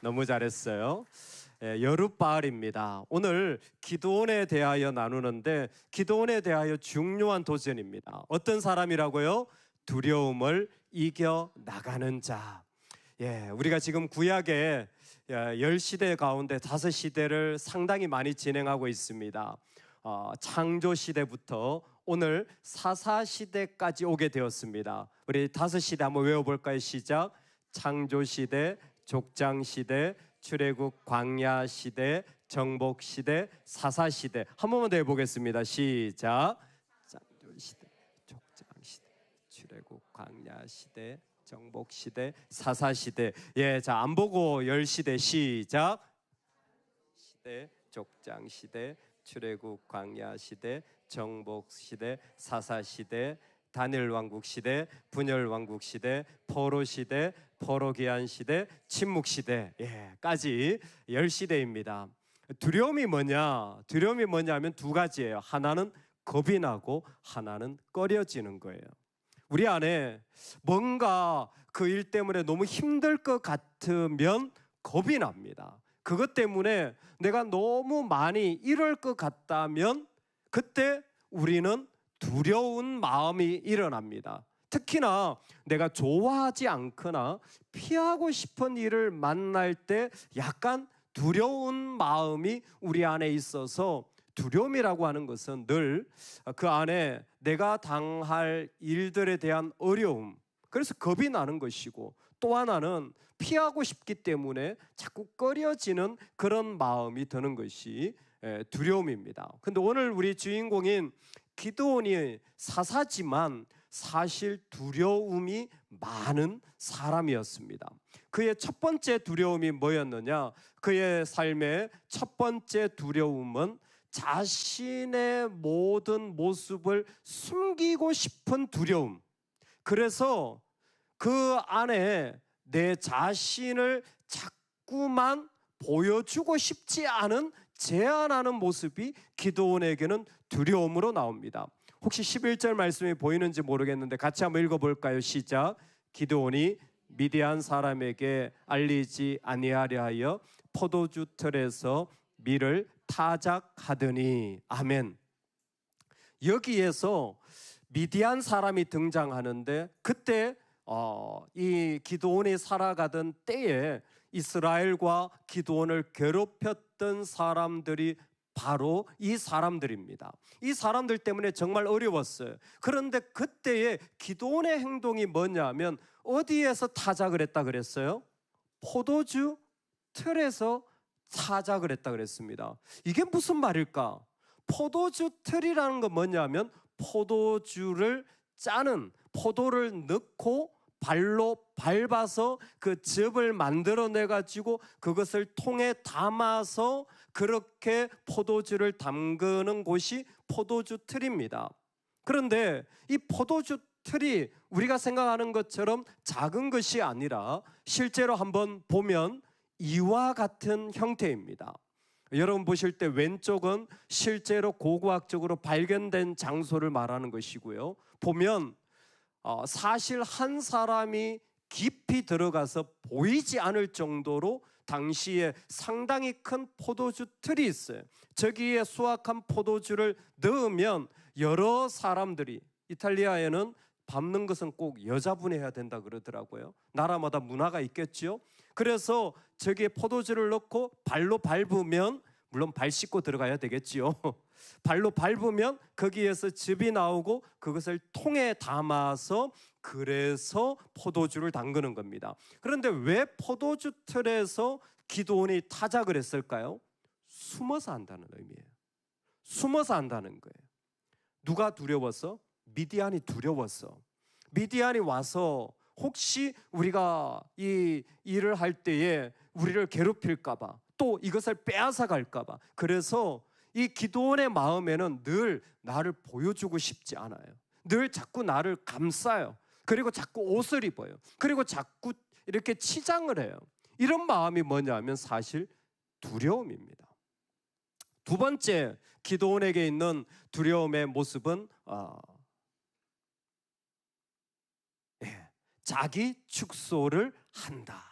너무 잘했어요. 여룻바알입니다. 오늘 기드온에 대하여 나누는데 기드온에 대하여 중요한 도전입니다. 어떤 사람이라고요? 두려움을 이겨 나가는 자. 우리가 지금 구약의 10시대 가운데 5시대를 상당히 많이 진행하고 있습니다. 창조 시대부터 오늘 사사시대까지 오게 되었습니다. 우리 5시대 한번 외워볼까요? 시작. 창조시대, 족장시대, 출애굽 광야시대, 정복시대, 사사시대. 한 번만 더 해보겠습니다. 시작. 창조시대, 족장시대, 출애굽 광야시대, 정복시대, 사사시대. 자, 안 보고 10시대 시작. 시대, 족장시대, 출애굽 광야시대, 정복시대, 사사시대, 다니엘 왕국시대, 분열 왕국시대, 포로시대, 포로기한시대, 침묵시대, 까지 10시대입니다. 두려움이 뭐냐? 두려움이 뭐냐면 두 가지예요. 하나는 겁이 나고 하나는 꺼려지는 거예요. 우리 안에 뭔가 그 일 때문에 너무 힘들 것 같으면 겁이 납니다. 그것 때문에 내가 너무 많이 이럴 것 같다면 그때 우리는 두려운 마음이 일어납니다. 특히나 내가 좋아하지 않거나 피하고 싶은 일을 만날 때 약간 두려운 마음이 우리 안에 있어서 두려움이라고 하는 것은 늘 그 안에 내가 당할 일들에 대한 어려움, 그래서 겁이 나는 것이고 또 하나는 피하고 싶기 때문에 자꾸 꺼려지는 그런 마음이 드는 것이 두려움입니다. 근데 오늘 우리 주인공인 기드온이 사사지만 사실 두려움이 많은 사람이었습니다. 그의 첫 번째 두려움이 뭐였느냐? 그의 삶의 첫 번째 두려움은 자신의 모든 모습을 숨기고 싶은 두려움. 그래서 그 안에 내 자신을 자꾸만 보여주고 싶지 않은 제한하는 모습이 기드온에게는 두려움으로 나옵니다. 혹시 11절 말씀이 보이는지 모르겠는데 같이 한번 읽어볼까요? 시작. 기드온이 미디안 사람에게 알리지 아니하려 하여 포도주 틀에서 밀을 타작하더니. 아멘. 여기에서 미디안 사람이 등장하는데 그때 이 기드온이 살아가던 때에 이스라엘과 기드온을 괴롭혔던 사람들이 바로 이 사람들입니다. 이 사람들 때문에 정말 어려웠어요. 그런데 그때의 기드온의 행동이 뭐냐면 어디에서 타작을 했다 그랬어요? 포도주 틀에서 타작을 했다 그랬습니다. 이게 무슨 말일까? 포도주 틀이라는 건 뭐냐면 포도주를 짜는, 포도를 넣고 발로 밟아서 그 즙을 만들어내 가지고 그것을 통에 담아서 그렇게 포도주를 담그는 곳이 포도주 틀입니다. 그런데 이 포도주 틀이 우리가 생각하는 것처럼 작은 것이 아니라 실제로 한번 보면 이와 같은 형태입니다. 여러분 보실 때 왼쪽은 실제로 고고학적으로 발견된 장소를 말하는 것이고요. 보면 사실 한 사람이 깊이 들어가서 보이지 않을 정도로 당시에 상당히 큰 포도주 틀이 있어요. 저기에 수확한 포도주를 넣으면 여러 사람들이, 이탈리아에는 밟는 것은 꼭 여자분이 해야 된다 그러더라고요. 나라마다 문화가 있겠죠. 그래서 저기에 포도주를 넣고 발로 밟으면, 물론 발 씻고 들어가야 되겠지요. 발로 밟으면 거기에서 즙이 나오고 그것을 통에 담아서 그래서 포도주를 담그는 겁니다. 그런데 왜 포도주 틀에서 기드온이 타작을 했을까요? 숨어서 한다는 의미예요. 숨어서 한다는 거예요. 누가 두려워서? 미디안이 두려웠어. 미디안이 와서 혹시 우리가 이 일을 할 때에 우리를 괴롭힐까 봐, 또 이것을 빼앗아 갈까 봐. 그래서 이 기드온의 마음에는 늘 나를 보여주고 싶지 않아요. 늘 자꾸 나를 감싸요. 그리고 자꾸 옷을 입어요. 그리고 자꾸 이렇게 치장을 해요. 이런 마음이 뭐냐면 사실 두려움입니다. 두 번째 기드온에게 있는 두려움의 모습은 자기 축소를 한다.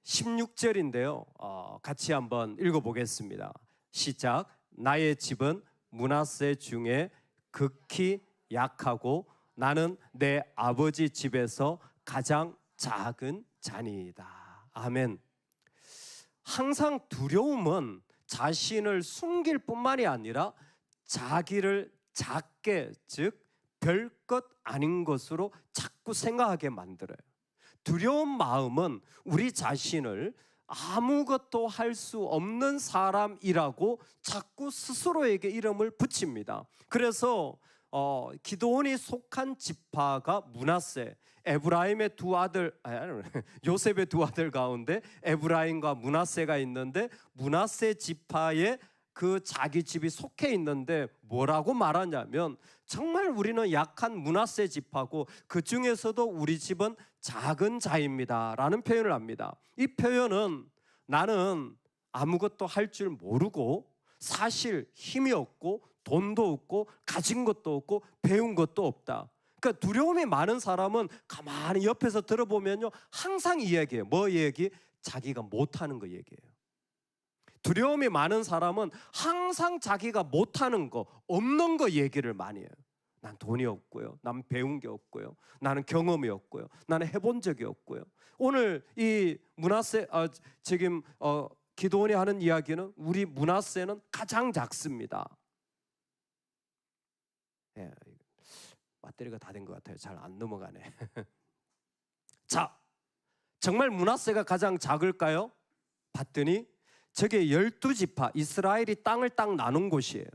16절인데요. 같이 한번 읽어보겠습니다. 시작. 나의 집은 므낫세 중에 극히 약하고 나는 내 아버지 집에서 가장 작은 자니이다. 아멘. 항상 두려움은 자신을 숨길 뿐만이 아니라 자기를 작게, 즉 별것 아닌 것으로 자꾸 생각하게 만들어요. 두려운 마음은 우리 자신을 아무것도 할 수 없는 사람이라고 자꾸 스스로에게 이름을 붙입니다. 그래서 기드온이 속한 지파가 므낫세, 에브라임의 두 아들, 요셉의 두 아들 가운데 에브라임과 므낫세가 있는데, 므낫세 지파에 그 자기 집이 속해 있는데 뭐라고 말하냐면, 정말 우리는 약한 므낫세 지파고 그 중에서도 우리 집은 작은 자입니다 라는 표현을 합니다. 이 표현은 나는 아무것도 할 줄 모르고 사실 힘이 없고 돈도 없고 가진 것도 없고 배운 것도 없다. 그러니까 두려움이 많은 사람은 가만히 옆에서 들어보면요, 항상 이 얘기예요. 뭐 얘기? 자기가 못하는 거 얘기예요. 두려움이 많은 사람은 항상 자기가 못하는 거, 없는 거 얘기를 많이 해요. 난 돈이 없고요, 난 배운 게 없고요, 나는 경험이 없고요, 나는 해본 적이 없고요. 오늘 이 므낫세 지금 기드온이 하는 이야기는 우리 므낫세는 가장 작습니다. 예, 배터리가 다 된 것 같아요. 잘 안 넘어가네. 자, 정말 므낫세가 가장 작을까요? 봤더니 저게 12지파 이스라엘이 땅을 딱 나눈 곳이에요.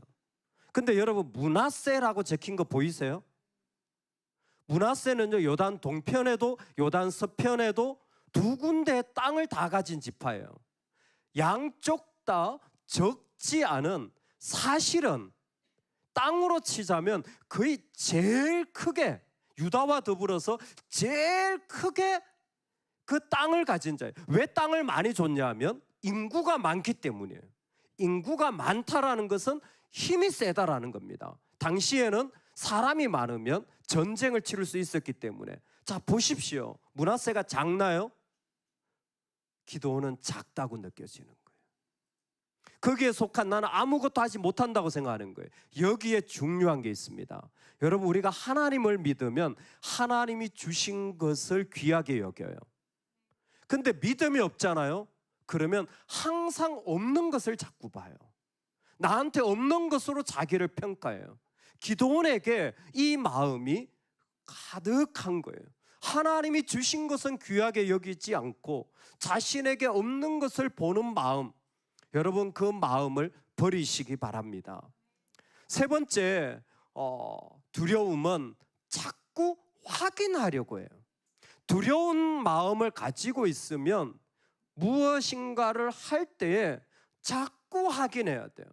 근데 여러분, 므낫세라고 적힌 거 보이세요? 므낫세는요, 요단 동편에도 요단 서편에도 두 군데 땅을 다 가진 지파예요. 양쪽 다 적지 않은, 사실은 땅으로 치자면 거의 제일 크게, 유다와 더불어서 제일 크게 그 땅을 가진 자예요. 왜 땅을 많이 줬냐 하면 인구가 많기 때문이에요. 인구가 많다라는 것은 힘이 세다라는 겁니다. 당시에는 사람이 많으면 전쟁을 치를 수 있었기 때문에. 자, 보십시오. 므낫세가 작나요? 기드온은 작다고 느껴지는 거예요. 거기에 속한 나는 아무것도 하지 못한다고 생각하는 거예요. 여기에 중요한 게 있습니다. 여러분, 우리가 하나님을 믿으면 하나님이 주신 것을 귀하게 여겨요. 근데 믿음이 없잖아요? 그러면 항상 없는 것을 자꾸 봐요. 나한테 없는 것으로 자기를 평가해요. 기드온에게 이 마음이 가득한 거예요. 하나님이 주신 것은 귀하게 여기지 않고 자신에게 없는 것을 보는 마음, 여러분, 그 마음을 버리시기 바랍니다. 세 번째, 두려움은 자꾸 확인하려고 해요. 두려운 마음을 가지고 있으면 무엇인가를 할 때에 자꾸 확인해야 돼요.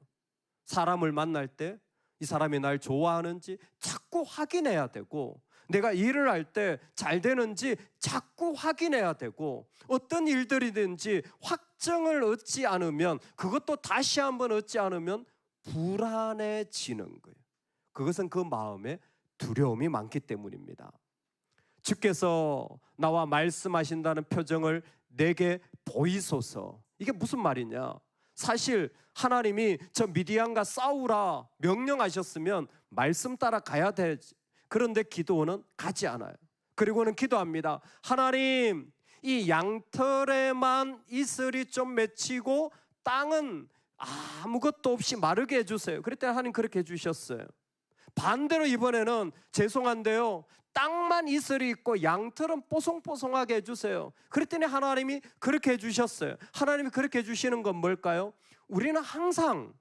사람을 만날 때 이 사람이 날 좋아하는지 자꾸 확인해야 되고, 내가 일을 할 때 잘 되는지 자꾸 확인해야 되고, 어떤 일들이든지 확정을 얻지 않으면, 그것도 다시 한번 얻지 않으면 불안해지는 거예요. 그것은 그 마음에 두려움이 많기 때문입니다. 주께서 나와 말씀하신다는 표정을 내게 보이소서. 이게 무슨 말이냐? 사실 하나님이 저 미디안과 싸우라 명령하셨으면 말씀 따라 가야 되지. 그런데 기드온은 가지 않아요. 그리고는 기도합니다. 하나님, 이 양털에만 이슬이 좀 맺히고 땅은 아무것도 없이 마르게 해주세요. 그랬더니 하나님 그렇게 해주셨어요. 반대로 이번에는 죄송한데요, 땅만 이슬이 있고 양털은 뽀송뽀송하게 해주세요. 그랬더니 하나님이 그렇게 해주셨어요. 하나님이 그렇게 해주시는 건 뭘까요? 우리는 항상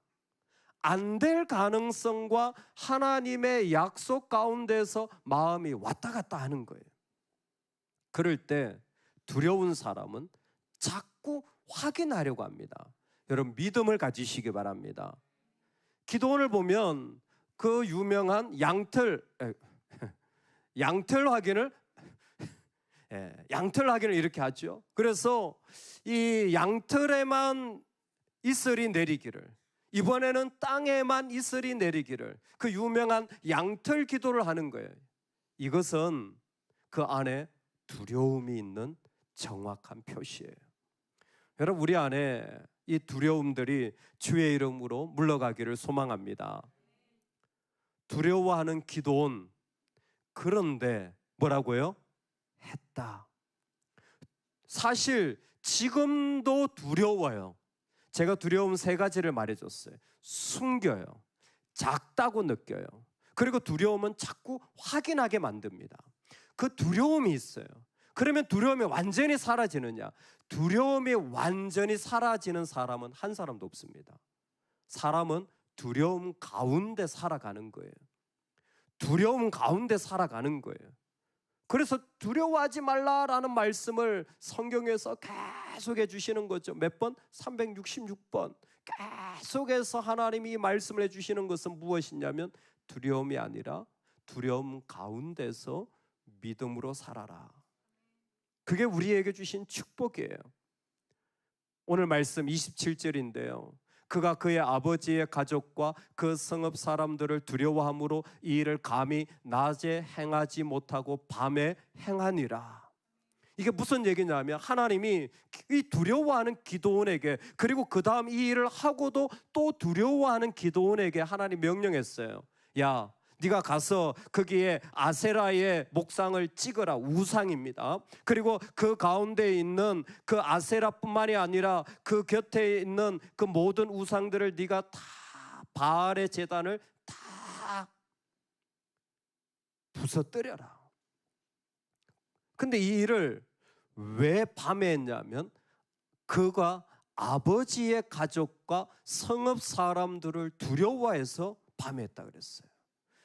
안 될 가능성과 하나님의 약속 가운데서 마음이 왔다 갔다 하는 거예요. 그럴 때 두려운 사람은 자꾸 확인하려고 합니다. 여러분, 믿음을 가지시기 바랍니다. 기드온을 보면 그 유명한 양털 확인을 이렇게 하죠. 그래서 이 양털에만 이슬이 내리기를, 이번에는 땅에만 이슬이 내리기를, 그 유명한 양털 기도를 하는 거예요. 이것은 그 안에 두려움이 있는 정확한 표시예요. 여러분, 우리 안에 이 두려움들이 주의 이름으로 물러가기를 소망합니다. 두려워하는 기도원, 그런데 뭐라고요? 했다. 사실 지금도 두려워요. 제가 두려움 3가지를 말해줬어요. 숨겨요, 작다고 느껴요, 그리고 두려움은 자꾸 확인하게 만듭니다. 그 두려움이 있어요. 그러면 두려움이 완전히 사라지느냐? 두려움이 완전히 사라지는 사람은 한 사람도 없습니다. 사람은 두려움 가운데 살아가는 거예요. 두려움 가운데 살아가는 거예요. 그래서 두려워하지 말라라는 말씀을 성경에서 계속해 주시는 거죠. 몇 번? 366번. 계속해서 하나님이 말씀을 해주시는 것은 무엇이냐면 두려움이 아니라 두려움 가운데서 믿음으로 살아라. 그게 우리에게 주신 축복이에요. 오늘 말씀 27절인데요. 그가 그의 아버지의 가족과 그 성읍 사람들을 두려워함으로 이 일을 감히 낮에 행하지 못하고 밤에 행하니라. 이게 무슨 얘기냐면 하나님이 이 두려워하는 기드온에게, 그리고 그 다음 이 일을 하고도 또 두려워하는 기드온에게 하나님 명령했어요. 야, 네가 가서 거기에 아세라의 목상을 찍어라. 우상입니다. 그리고 그 가운데 있는 그 아세라뿐만이 아니라 그 곁에 있는 그 모든 우상들을 네가 다, 바알의 제단을 다 부서뜨려라. 근데 이 일을 왜 밤에 했냐면 그가 아버지의 가족과 성읍 사람들을 두려워해서 밤에 했다 그랬어요.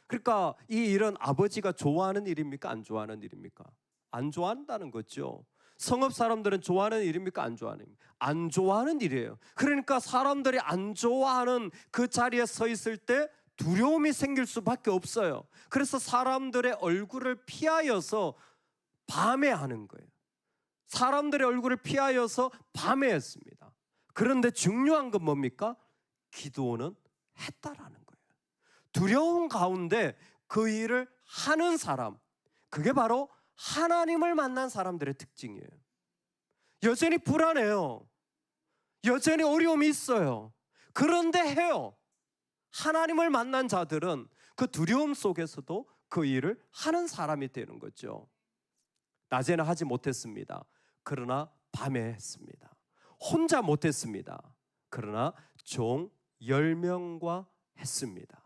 그러니까 이 일은 아버지가 좋아하는 일입니까? 안 좋아하는 일입니까? 안 좋아한다는 거죠. 성읍 사람들은 좋아하는 일입니까? 안 좋아하는 일입니까? 안 좋아하는 일이에요. 그러니까 사람들이 안 좋아하는 그 자리에 서 있을 때 두려움이 생길 수밖에 없어요. 그래서 사람들의 얼굴을 피하여서 밤에 하는 거예요. 사람들의 얼굴을 피하여서 밤에 했습니다. 그런데 중요한 건 뭡니까? 기드온은 했다라는 거예요. 두려움 가운데 그 일을 하는 사람, 그게 바로 하나님을 만난 사람들의 특징이에요. 여전히 불안해요. 여전히 어려움이 있어요. 그런데 해요. 하나님을 만난 자들은 그 두려움 속에서도 그 일을 하는 사람이 되는 거죠. 낮에는 하지 못했습니다. 그러나 밤에 했습니다. 혼자 못했습니다. 그러나 종 10명과 했습니다.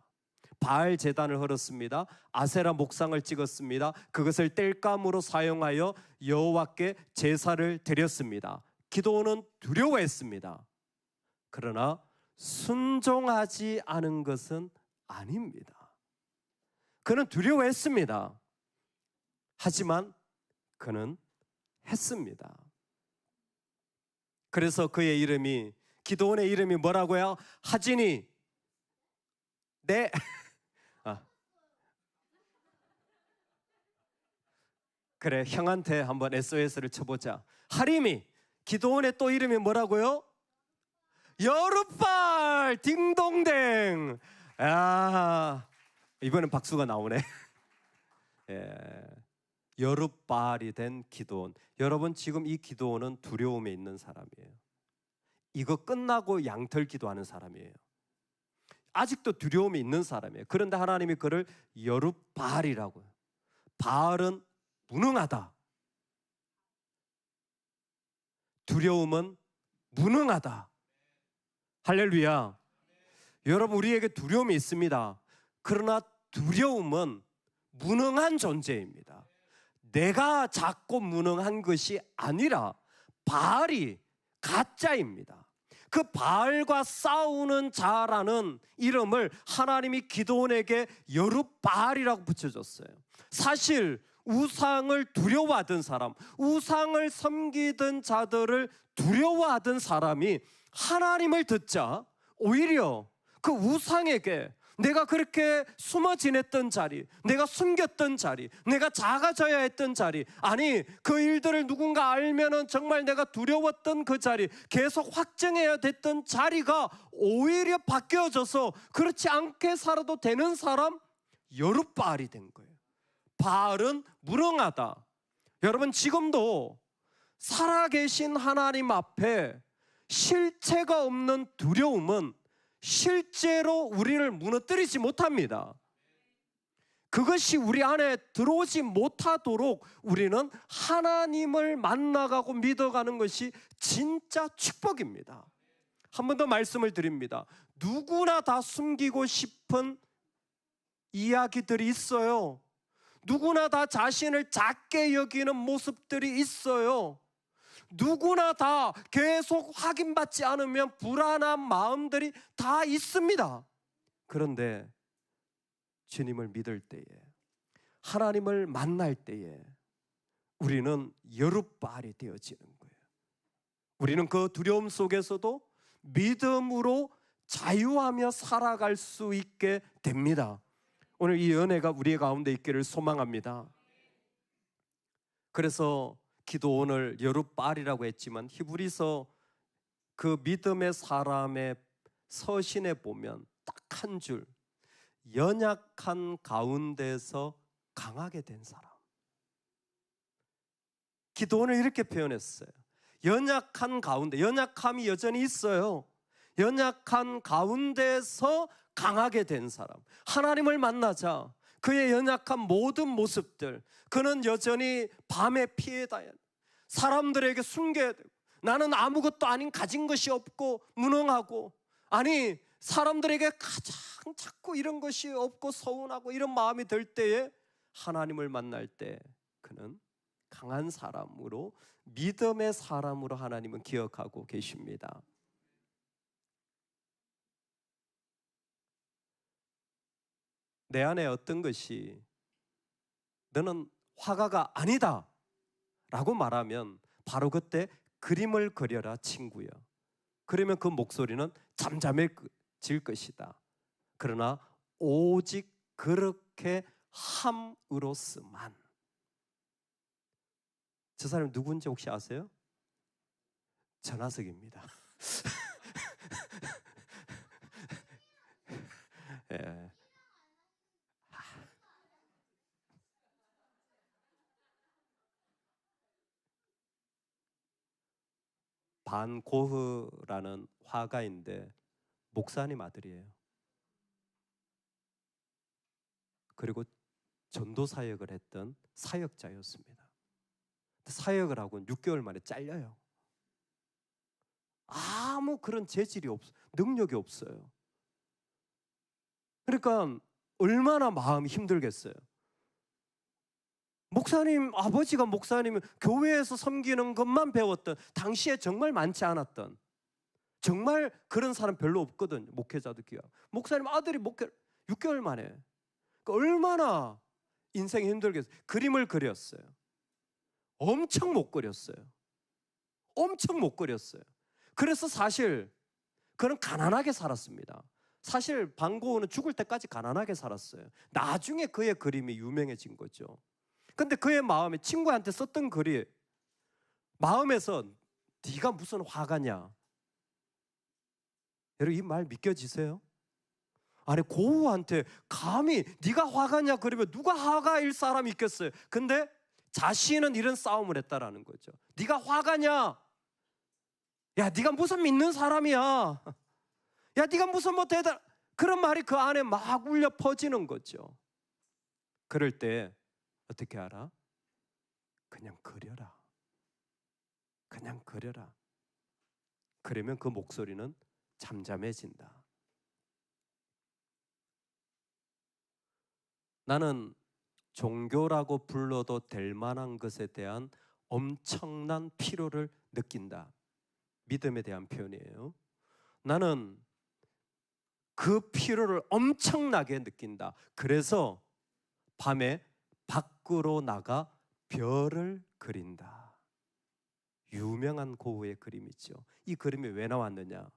바알 제단을 헐었습니다. 아세라 목상을 찍었습니다. 그것을 땔감으로 사용하여 여호와께 제사를 드렸습니다. 기드온은 두려워했습니다. 그러나 순종하지 않은 것은 아닙니다. 그는 두려워했습니다. 하지만 그는 했습니다. 그래서 그의 이름이, 기드온의 이름이 뭐라고요? 하지니 내 그래, 형한테 한번 SOS를 쳐보자. 하림이, 기드온의 또 이름이 뭐라고요? 여룻발 딩동댕. 아, 이번엔 박수가 나오네. 예, 여룻발이 된 기드온. 여러분, 지금 이 기드온은 두려움에 있는 사람이에요. 이거 끝나고 양털 기도하는 사람이에요. 아직도 두려움이 있는 사람이에요. 그런데 하나님이 그를 여룻발이라고요. 바알은 무능하다. 두려움은 무능하다. 할렐루야. 여러분, 우리에게 두려움이 있습니다. 그러나 두려움은 무능한 존재입니다. 내가 작고 무능한 것이 아니라 바알이 가짜입니다. 그 바알과 싸우는 자라는 이름을 하나님이 기드온에게 여룻바알이라고 붙여줬어요. 사실 우상을 두려워하던 사람, 우상을 섬기던 자들을 두려워하던 사람이 하나님을 듣자 오히려 그 우상에게, 내가 그렇게 숨어 지냈던 자리, 내가 숨겼던 자리, 내가 작아져야 했던 자리, 아니 그 일들을 누군가 알면은 정말 내가 두려웠던 그 자리, 계속 확증해야 됐던 자리가 오히려 바뀌어져서 그렇지 않게 살아도 되는 사람, 여룻바알이 된 거예요. 바알은 무능하다. 여러분, 지금도 살아계신 하나님 앞에 실체가 없는 두려움은 실제로 우리를 무너뜨리지 못합니다. 그것이 우리 안에 들어오지 못하도록 우리는 하나님을 만나가고 믿어가는 것이 진짜 축복입니다. 한 번 더 말씀을 드립니다. 누구나 다 숨기고 싶은 이야기들이 있어요. 누구나 다 자신을 작게 여기는 모습들이 있어요. 누구나 다 계속 확인받지 않으면 불안한 마음들이 다 있습니다. 그런데 주님을 믿을 때에, 하나님을 만날 때에 우리는 여룻발이 되어지는 거예요. 우리는 그 두려움 속에서도 믿음으로 자유하며 살아갈 수 있게 됩니다. 오늘 이 은혜가 우리 가운데 있기를 소망합니다. 그래서 기도원을 여룻발이라고 했지만 히브리서 그 믿음의 사람의 서신에 보면 딱 한 줄, 연약한 가운데서 강하게 된 사람. 기도원을 이렇게 표현했어요. 연약한 가운데, 연약함이 여전히 있어요. 연약한 가운데서 강하게 된 사람. 하나님을 만나자 그의 연약한 모든 모습들, 그는 여전히 밤에 피해 다녀 사람들에게 숨겨야 되고, 나는 아무것도 아닌 가진 것이 없고 무능하고, 아니 사람들에게 가장 자꾸 이런 것이 없고 서운하고 이런 마음이 들 때에 하나님을 만날 때 그는 강한 사람으로, 믿음의 사람으로 하나님은 기억하고 계십니다. 내 안에 어떤 것이 너는 화가가 아니다 라고 말하면 바로 그때 그림을 그려라 친구야. 그러면 그 목소리는 잠잠해질 것이다. 그러나 오직 그렇게 함으로서만. 저 사람이 누군지 혹시 아세요? 전하석입니다. 예. 반 고흐라는 화가인데 목사님 아들이에요. 그리고 전도 사역을 했던 사역자였습니다. 사역을 하고 6개월 만에 잘려요. 아무 그런 재질이 없어요. 능력이 없어요. 그러니까 얼마나 마음이 힘들겠어요. 목사님, 아버지가 목사님은 교회에서 섬기는 것만 배웠던, 당시에 정말 많지 않았던, 정말 그런 사람 별로 없거든요. 목회자도 귀하고. 목사님 아들이 목회 6개월 만에. 그러니까 얼마나 인생이 힘들겠어요. 그림을 그렸어요. 엄청 못 그렸어요. 엄청 못 그렸어요. 그래서 사실 그는 가난하게 살았습니다. 사실 반고흐는 죽을 때까지 가난하게 살았어요. 나중에 그의 그림이 유명해진 거죠. 근데 그의 마음에, 친구한테 썼던 글이, 마음에서 네가 무슨 화가냐. 여러분 이 말 믿겨지세요? 아니 고흐한테 감히 네가 화가냐 그러면 누가 화가일 사람이 있겠어요. 근데 자신은 이런 싸움을 했다라는 거죠. 네가 화가냐? 야 네가 무슨 믿는 사람이야. 야 네가 무슨 뭐 대단, 그런 말이 그 안에 막 울려 퍼지는 거죠. 그럴 때 어떻게 알아? 그냥 그려라. 그냥 그려라. 그러면 그 목소리는 잠잠해진다. 나는 종교라고 불러도 될 만한 것에 대한 엄청난 필요를 느낀다. 믿음에 대한 표현이에요. 나는 그 필요를 엄청나게 느낀다. 그래서 밤에 밖으로 나가 별을 그린다. 유명한 고흐의 그림이죠. 이 그림이 왜 나왔느냐?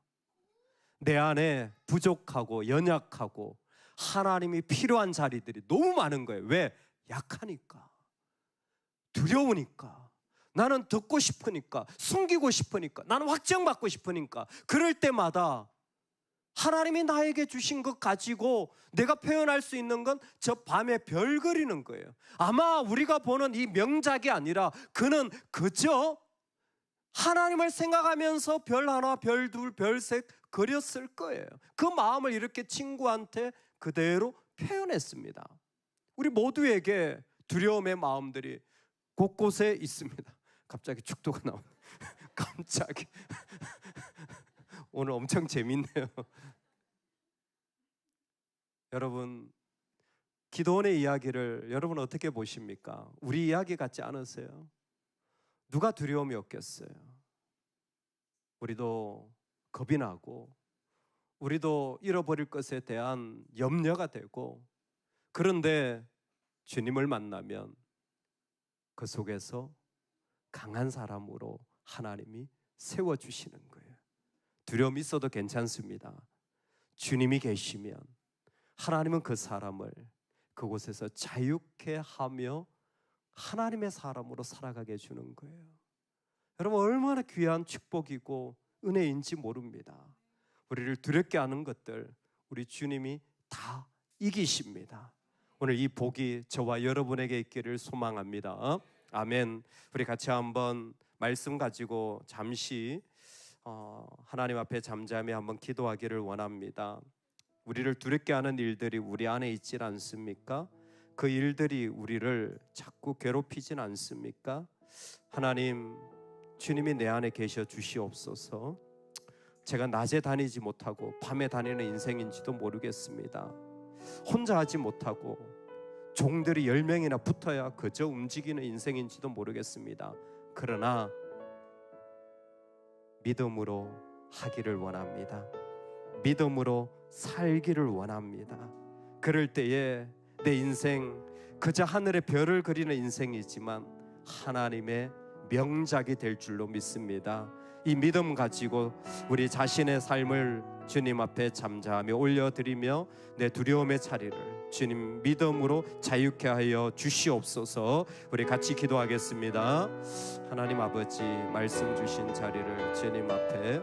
내 안에 부족하고 연약하고 하나님이 필요한 자리들이 너무 많은 거예요. 왜? 약하니까, 두려우니까, 나는 듣고 싶으니까, 숨기고 싶으니까, 나는 확정받고 싶으니까. 그럴 때마다 하나님이 나에게 주신 것 가지고 내가 표현할 수 있는 건 저 밤에 별 그리는 거예요. 아마 우리가 보는 이 명작이 아니라 그는 그저 하나님을 생각하면서 별 하나, 별 둘, 별 셋 그렸을 거예요. 그 마음을 이렇게 친구한테 그대로 표현했습니다. 우리 모두에게 두려움의 마음들이 곳곳에 있습니다. 갑자기 축도가 나오네. 깜짝이. 오늘 엄청 재밌네요. 여러분, 기도원의 이야기를 여러분 어떻게 보십니까? 우리 이야기 같지 않으세요? 누가 두려움이 없겠어요? 우리도 겁이 나고, 우리도 잃어버릴 것에 대한 염려가 되고, 그런데 주님을 만나면 그 속에서 강한 사람으로 하나님이 세워주시는 거예요. 두려움이 있어도 괜찮습니다. 주님이 계시면 하나님은 그 사람을 그곳에서 자유케 하며 하나님의 사람으로 살아가게 해주는 거예요. 여러분, 얼마나 귀한 축복이고 은혜인지 모릅니다. 우리를 두렵게 하는 것들 우리 주님이 다 이기십니다. 오늘 이 복이 저와 여러분에게 있기를 소망합니다. 아멘. 우리 같이 한번 말씀 가지고 잠시 하나님 앞에 잠잠히 한번 기도하기를 원합니다. 우리를 두렵게 하는 일들이 우리 안에 있질 않습니까? 그 일들이 우리를 자꾸 괴롭히진 않습니까? 하나님, 주님이 내 안에 계셔 주시옵소서. 제가 낮에 다니지 못하고 밤에 다니는 인생인지도 모르겠습니다. 혼자 하지 못하고 종들이 10명이나 붙어야 그저 움직이는 인생인지도 모르겠습니다. 그러나 믿음으로 하기를 원합니다. 믿음으로 살기를 원합니다. 그럴 때에 내 인생 그저 하늘의 별을 그리는 인생이지만 하나님의 명작이 될 줄로 믿습니다. 이 믿음 가지고 우리 자신의 삶을 주님 앞에 잠잠히 올려드리며 내 두려움의 자리를 주님 믿음으로 자유케 하여 주시옵소서. 우리 같이 기도하겠습니다. 하나님 아버지, 말씀 주신 자리를 주님 앞에